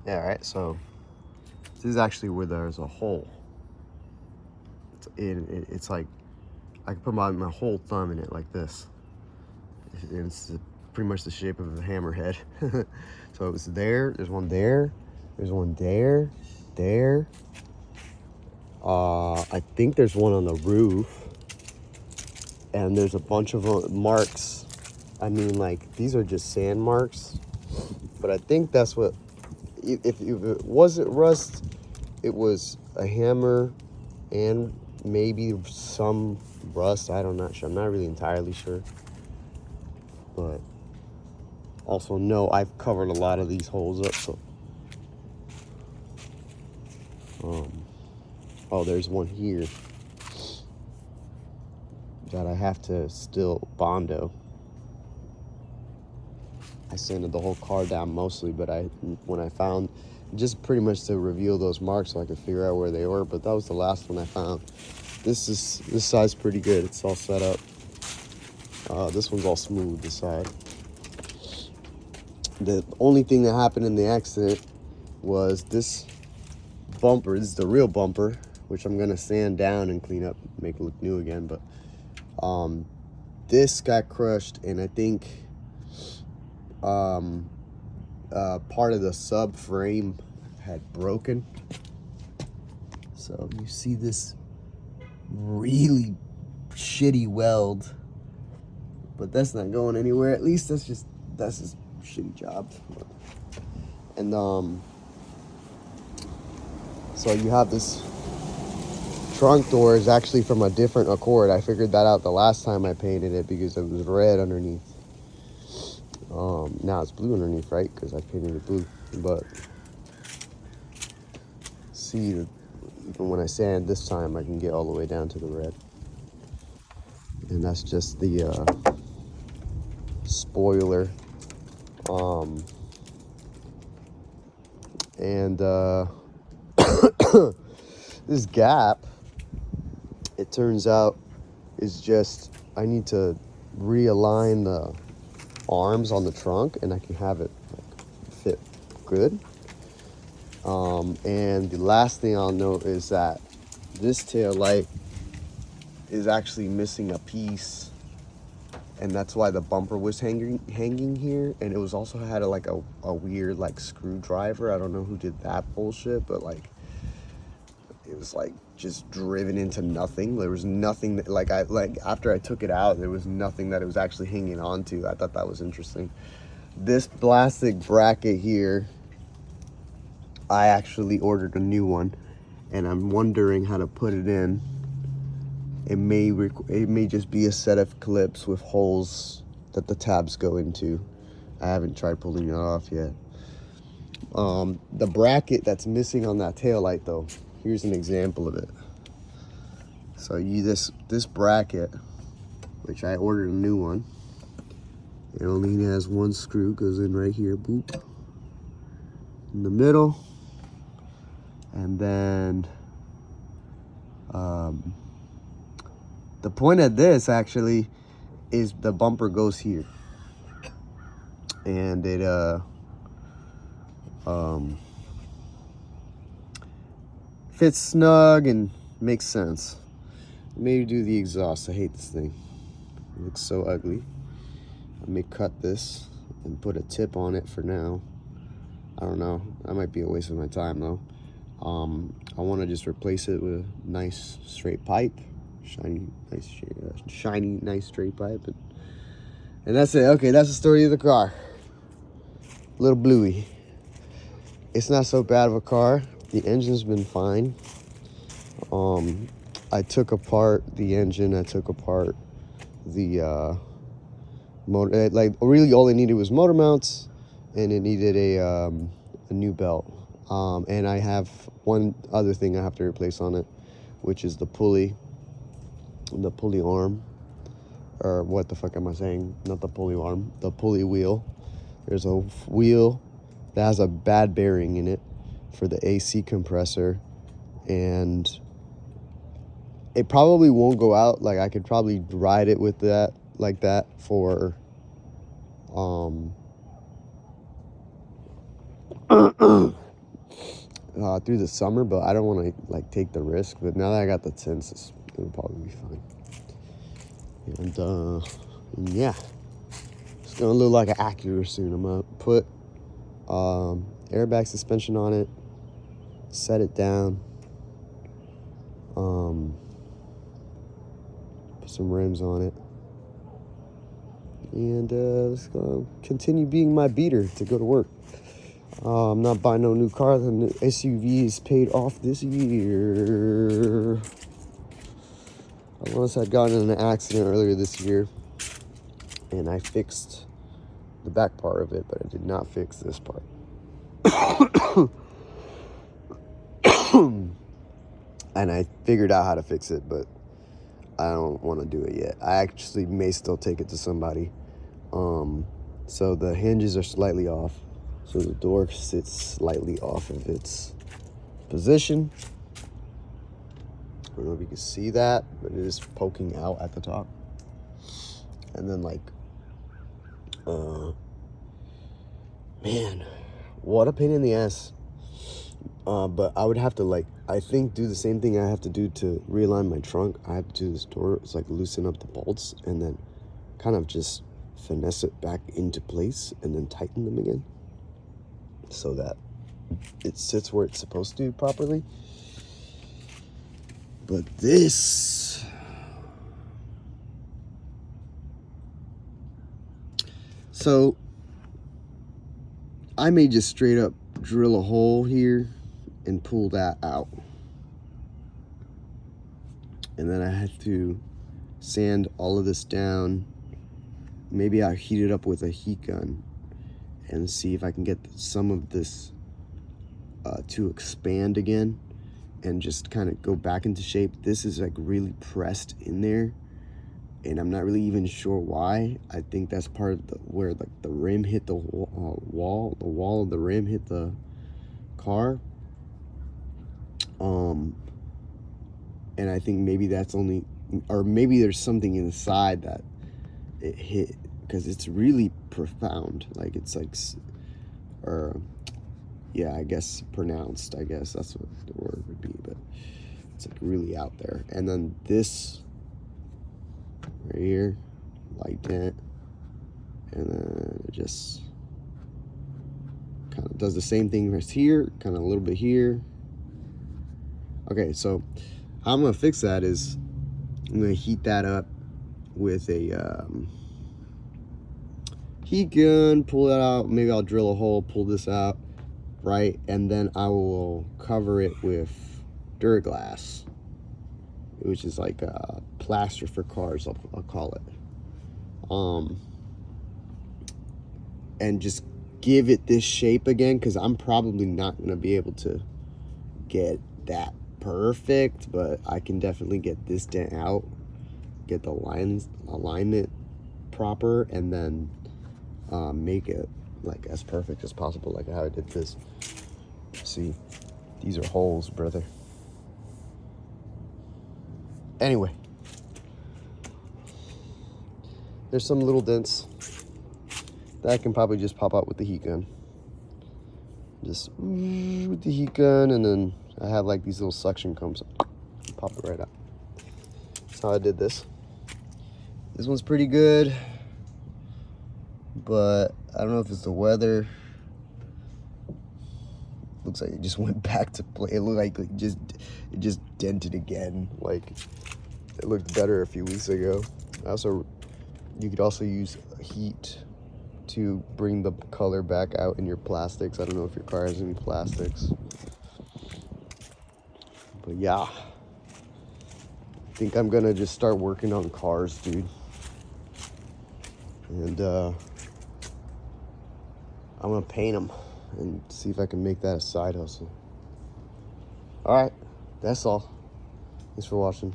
Yeah, right. So this is actually where there's a hole. It's like I can put my whole thumb in it like this. And it's pretty much the shape of a hammerhead. So it's there. There's one there. There's one there. There. I think there's one on the roof. And there's a bunch of marks. I mean, like, these are just sand marks. But I think that's what... If it wasn't rust, it was a hammer and maybe some rust. I'm not sure. I'm not really entirely sure. But also, no, I've covered a lot of these holes up, so... Oh, there's one here that I have to still Bondo. I sanded the whole car down mostly, but when I found, just pretty much to reveal those marks so I could figure out where they were, but that was the last one I found. This side's pretty good. It's all set up. This one's all smooth, this side. The only thing that happened in the accident was this bumper. This is the real bumper, which I'm gonna sand down and clean up, make it look new again, but this got crushed, and I think part of the subframe had broken. So you see this really shitty weld, but that's not going anywhere. At least that's just shitty job. And so you have this trunk door is actually from a different Accord. I figured that out the last time I painted it because it was red underneath. Now it's blue underneath, right? Because I painted it blue. But see, even when I sand this time, I can get all the way down to the red. And that's just the spoiler. And this gap, it turns out, is just, I need to realign the arms on the trunk, and I can have it fit good. And the last thing I'll note is that this tail light is actually missing a piece, and that's why the bumper was hanging here. And it was also had a weird like screwdriver. I don't know who did that bullshit, but like it was like just driven into nothing. There was nothing that, after I took it out, there was nothing that it was actually hanging on to. I thought that was interesting. This plastic bracket here, I actually ordered a new one, and I'm wondering how to put it in. It may just be a set of clips with holes that the tabs go into. I haven't tried pulling it off yet. The bracket that's missing on that tail light, though, here's an example of it. So this bracket, which I ordered a new one, it only has one screw, goes in right here, boop, in the middle, and then the point of this actually is the bumper goes here, and it fits snug and makes sense. Maybe do the exhaust. I hate this thing. It looks so ugly. I may cut this and put a tip on it for now. I don't know. That might be a waste of my time though. I want to just replace it with nice straight pipe, shiny, nice straight pipe, and that's it. Okay, that's the story of the car. Little Bluey. It's not so bad of a car. The engine's been fine. I took apart the engine. I took apart the motor. Really, all it needed was motor mounts, and it needed a new belt. And I have one other thing I have to replace on it, which is the pulley arm, or what the fuck am I saying? Not the pulley arm, the pulley wheel. There's a wheel that has a bad bearing in it for the AC compressor, and it probably won't go out. Like, I could probably ride it with that, like that, for through the summer, but I don't want to like take the risk. But now that I got the tints, it'll probably be fine. And yeah, it's gonna look like an Acura soon. I'm gonna put airbag suspension on it, set it down, put some rims on it, and it's gonna continue being my beater to go to work. I'm not buying no new car. The new SUV is paid off this year. Unless I'd gotten in an accident earlier this year, and I fixed the back part of it, but I did not fix this part. And I figured out how to fix it, but I don't want to do it yet. I actually may still take it to somebody. So the hinges are slightly off. So the door sits slightly off of its position. I don't know if you can see that, but it is poking out at the top. And then like, man, what a pain in the ass. But I would have to like, I think do the same thing I have to do to realign my trunk. I have to do this door. It's like loosen up the bolts and then kind of just finesse it back into place and then tighten them again so that it sits where it's supposed to properly. But this, so I may just straight up drill a hole here and pull that out. And then I have to sand all of this down. Maybe I'll heat it up with a heat gun and see if I can get some of this to expand again and just kind of go back into shape. This is like really pressed in there, and I'm not really even sure why. I think that's part of where like the rim hit the wall. The wall of the rim hit the car. And I think maybe that's only, or maybe there's something inside that it hit, because it's really profound. Like it's like, or yeah, I guess pronounced. I guess that's what the word would be, but it's like really out there. And then this right here, light dent, and then it just kind of does the same thing right here, kind of a little bit here. Okay, so how I'm gonna fix that is I'm gonna heat that up with a heat gun, pull that out. Maybe I'll drill a hole, pull this out, right? And then I will cover it with Duraglass, which is like a plaster for cars, I'll call it. And just give it this shape again, because I'm probably not gonna be able to get that perfect, but I can definitely get this dent out, get the alignment proper, and then make it like as perfect as possible, like how I did this. See, these are holes, brother. Anyway, there's some little dents that I can probably just pop out with the heat gun. Just with the heat gun, and then I have like these little suction combs. Pop it right out. That's how I did this. This one's pretty good, but I don't know if it's the weather. Looks like it just went back to play. It looked like it just dented again. Like it looked better a few weeks ago. You could also use heat to bring the color back out in your plastics. I don't know if your car has any plastics. But yeah, I think I'm gonna just start working on cars, dude. And I'm gonna paint them and see if I can make that a side hustle. All right, that's all. Thanks for watching.